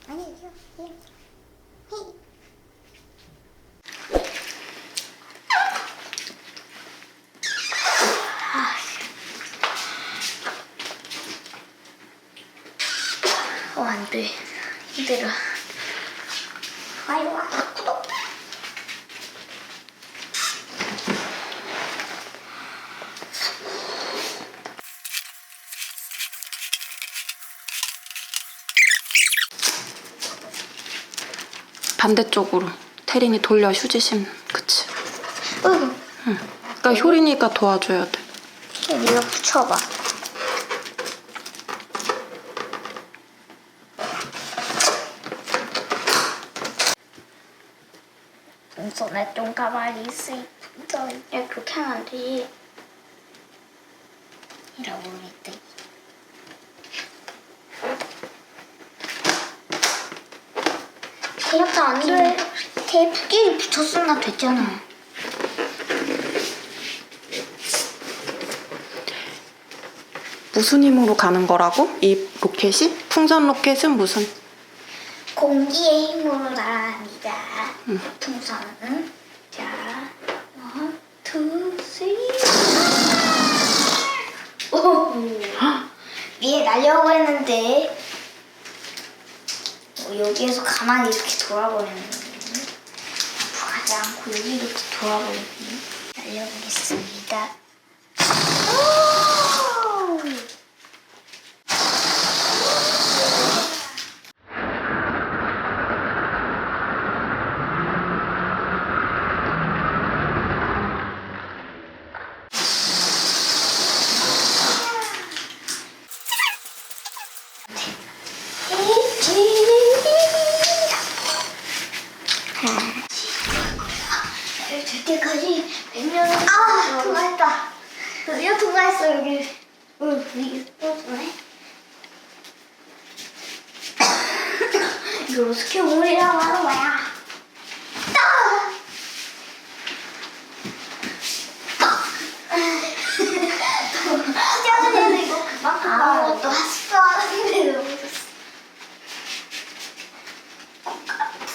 아니, 이거. 안 돼. 힘들어. 좋아요와 구독. 반대쪽으로 태린이 돌려 휴지심. 그치? 응. 응. 그러니까 효린이가 도와줘야 돼. 네가 붙여봐. 손에 좀 가만히 있어. 야, 그렇게 하면 안 돼. 이러고 있대. 테이프 안 돼. 테이프 끼리 붙였으면 됐잖아. 무슨 힘으로 가는 거라고? 이 로켓이? 풍선 로켓은 무슨? 공기의 힘으로 날아갑니다. 응. 풍선은 자, 1, 2, 3. 오, 위에 날려고 했는데 여기에서 가만히 이렇게 돌아버리는 거예요. 가지 않고 여기 이렇게 돌아버리는 날려보겠습니다. 오! 될 때까지 100년을 통과했다. 드디어 통과했어. 여기 여기 쏘네. 이걸 어떻게 오물이라고 하는 거야? 시작은 해도 이거 그만큼 아무것도 할